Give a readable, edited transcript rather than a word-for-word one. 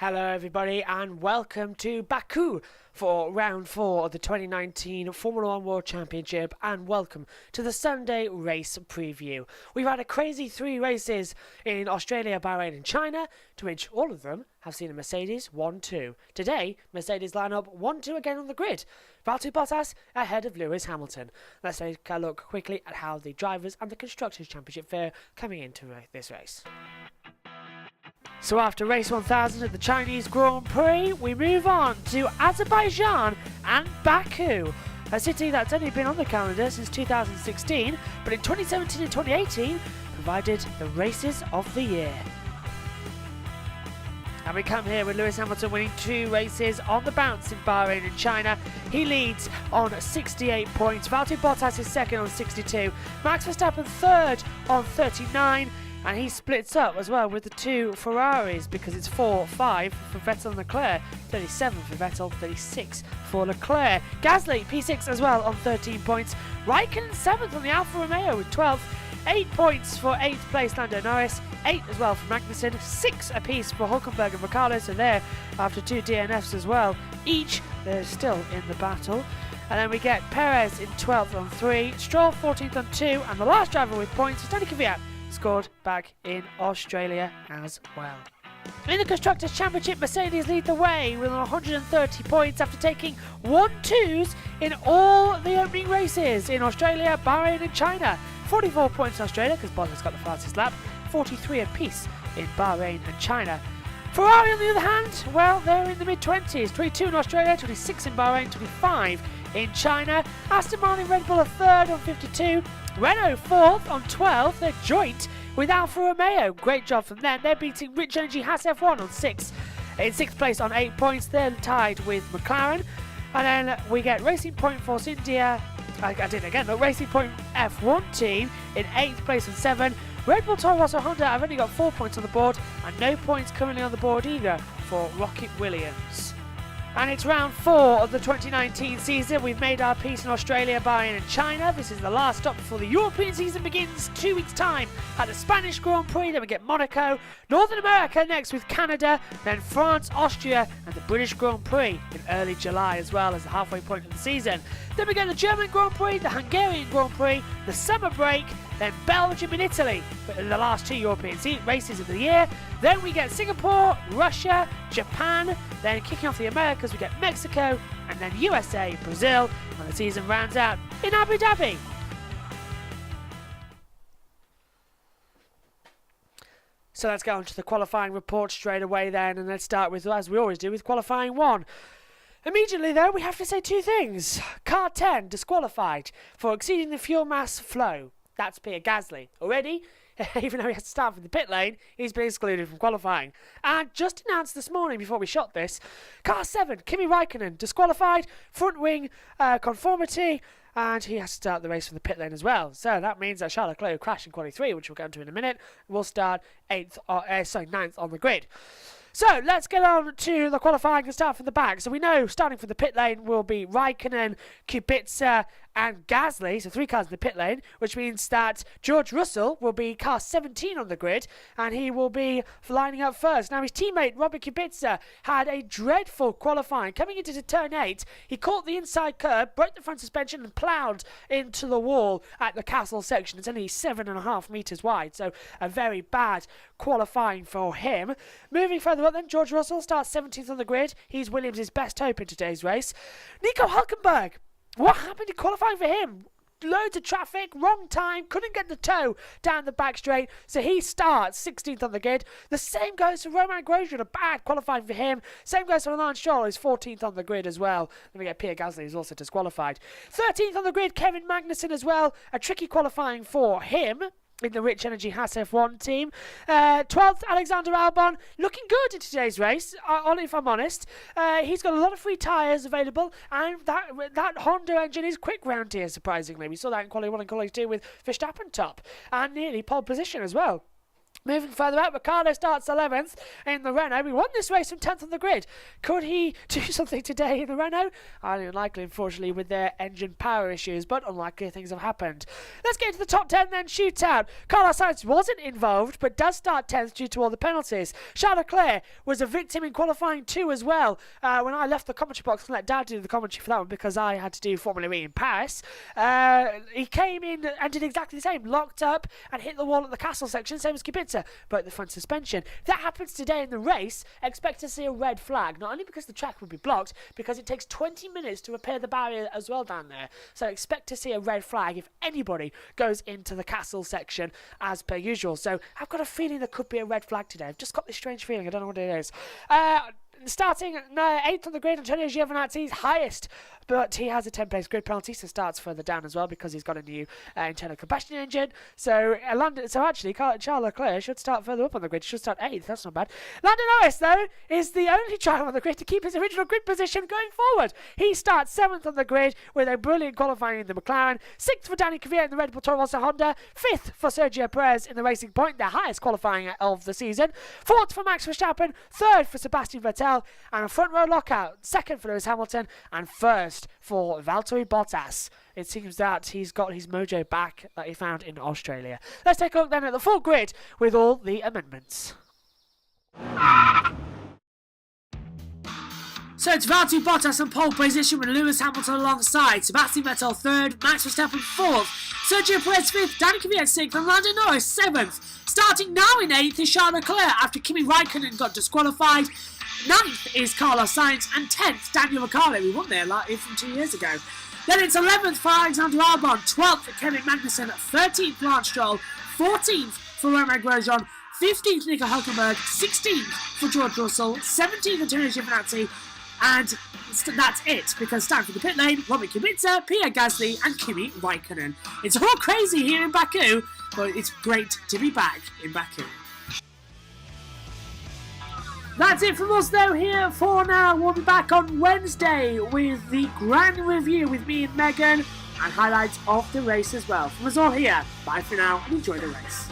Hello everybody and welcome to Baku for round 4 of the 2019 Formula 1 World Championship, and welcome to the Sunday race preview. We've had a crazy 3 races in Australia, Bahrain and China, to which all of them have seen a Mercedes 1-2. Today, Mercedes line up 1-2 again on the grid. Valtteri Bottas ahead of Lewis Hamilton. Let's take a look quickly at how the drivers and the Constructors' Championship fare coming into this race. So after race 1000 at the Chinese Grand Prix, we move on to Azerbaijan and Baku, a city that's only been on the calendar since 2016, but in 2017 and 2018 provided the races of the year. And we come here with Lewis Hamilton winning 2 races on the bounce in Bahrain and China. He leads on 68 points. Valtteri Bottas is second on 62. Max Verstappen third on 39. And he splits up as well with the 2 Ferraris because it's 4-5 for Vettel and Leclerc, 37 for Vettel, 36 for Leclerc. Gasly P6 as well on 13 points. Raikkonen 7th on the Alfa Romeo with 12. 8 points for 8th place Lando Norris, 8 as well for Magnussen, 6 apiece for Hülkenberg and Ricciardo, so there after 2 DNFs as well. Each they're still in the battle. And then we get Perez in 12th on 3, Stroll 14th on 2, and the last driver with points is Tony Kvyat, scored back in Australia as well. In the Constructors' Championship, Mercedes lead the way with 130 points after taking 1-2s in all the opening races in Australia, Bahrain and China. 44 points in Australia because Bottas got the fastest lap, 43 apiece in Bahrain and China. Ferrari on the other hand, well, they're in the mid-20s, 22 in Australia, 26 in Bahrain, 25 in China. Aston Martin Red Bull are third on 52. Renault 4th on 12, they're joint with Alfa Romeo. Great job from them. They're beating Rich Energy Haas F1 on 6. In 6th place on 8 points, they're tied with McLaren. And then we get Racing Point Force India. I did it again, look, Racing Point F1 team in 8th place on 7. Red Bull, Toro Rosso, Honda have only got 4 points on the board, and no points currently on the board either for Rocket Williams. And it's round 4 of the 2019 season. We've made our peace in Australia, Bahrain and China. This is the last stop before the European season begins 2 weeks' time at the Spanish Grand Prix. Then we get Monaco, Northern America next with Canada, then France, Austria and the British Grand Prix in early July as well as the halfway point of the season. Then we get the German Grand Prix, the Hungarian Grand Prix, the summer break, then Belgium and Italy in the last 2 European races of the year. Then we get Singapore, Russia, Japan, then kicking off the Americas we get Mexico, and then USA, Brazil, when the season rounds out in Abu Dhabi. So let's get on to the qualifying report straight away then, and let's start with, as we always do, with qualifying 1. Immediately though, we have to say 2 things. Car 10 disqualified for exceeding the fuel mass flow. That's Pierre Gasly. Already, even though he has to start from the pit lane, he's been excluded from qualifying. And just announced this morning before we shot this, Car 7, Kimi Raikkonen, disqualified, front wing conformity, and he has to start the race from the pit lane as well. So that means that Charles Leclerc crashed in quality 3, which we'll get into in a minute, will start 9th on the grid. So let's get on to the qualifying and start from the back. So we know starting from the pit lane will be Raikkonen, Kubica and Gasly, so 3 cars in the pit lane, which means that George Russell will be car 17 on the grid, and he will be lining up first. Now his teammate Robert Kubica had a dreadful qualifying. Coming into turn 8, he caught the inside curb, broke the front suspension and ploughed into the wall at the castle section. It's only 7.5 metres wide, so a very bad qualifying for him. Moving further up then, George Russell starts 17th on the grid. He's Williams' best hope in today's race. Nico Hülkenberg, what happened in qualifying for him? Loads of traffic, wrong time, couldn't get the toe down the back straight, so he starts 16th on the grid. The same goes for Romain Grosjean, a bad qualifying for him. Same goes for Lance Stroll, who's 14th on the grid as well. Then we get Pierre Gasly, who's also disqualified. 13th on the grid, Kevin Magnussen as well. A tricky qualifying for him in the Rich Energy Haas F1 team. 12th, Alexander Albon, looking good in today's race, if I'm honest. He's got a lot of free tyres available, and that Honda engine is quick round here, surprisingly. We saw that in quality 1 and quality 2 with Verstappen top, and nearly pole position as well. Moving further out, Ricciardo starts 11th in the Renault. We won this race from 10th on the grid. Could he do something today in the Renault? Highly unlikely, unfortunately, with their engine power issues, but unlikely things have happened. Let's get into the top 10 then. Shootout. Carlos Sainz wasn't involved, but does start 10th due to all the penalties. Charles Leclerc was a victim in qualifying 2 as well. When I left the commentary box and let Dad do the commentary for that one because I had to do Formula E in Paris, he came in and did exactly the same. Locked up and hit the wall at the castle section, same as Kubica. Broke the front suspension. If that happens today in the race, expect to see a red flag. Not only because the track will be blocked, because it takes 20 minutes to repair the barrier as well down there. So expect to see a red flag if anybody goes into the castle section as per usual. So I've got a feeling there could be a red flag today. I've just got this strange feeling. I don't know what it is. Starting 8th on the grid, Antonio Giovinazzi's highest, but he has a 10-place grid penalty, so starts further down as well because he's got a new internal combustion engine. So actually, Charles Leclerc should start further up on the grid. He should start 8th. That's not bad. Lando Norris, though, is the only driver on the grid to keep his original grid position going forward. He starts 7th on the grid with a brilliant qualifying in the McLaren. 6th for Danny Kvyat in the Red Bull Toro Rosso Honda. 5th for Sergio Perez in the Racing Point, their highest qualifying of the season. 4th for Max Verstappen. 3rd for Sebastian Vettel. And a front row lockout, 2nd for Lewis Hamilton, and 1st for Valtteri Bottas. It seems that he's got his mojo back that he found in Australia. Let's take a look then at the full grid with all the amendments. So it's Valtteri Bottas in pole position with Lewis Hamilton alongside, Sebastian Vettel 3rd, Max Verstappen 4th, Sergio Perez 5th, Danny Kvyat 6th, and Lando Norris 7th. Starting now in 8th is Charles Leclerc after Kimi Raikkonen got disqualified. 9th is Carlos Sainz, and 10th Daniel Ricciardo. We won there from 2 years ago. Then it's 11th for Alexander Albon, 12th for Kevin Magnussen, 13th Lance Stroll, 14th for Romain Grosjean, 15th Nico Hülkenberg, 16th for George Russell, 17th Antonio Giovinazzi, and that's it, because starting for the pit lane, Robert Kubica, Pierre Gasly, and Kimi Raikkonen. It's all crazy here in Baku, but it's great to be back in Baku. That's it from us though here for now. We'll be back on Wednesday with the grand review with me and Megan and highlights of the race as well. From us all here, bye for now and enjoy the race.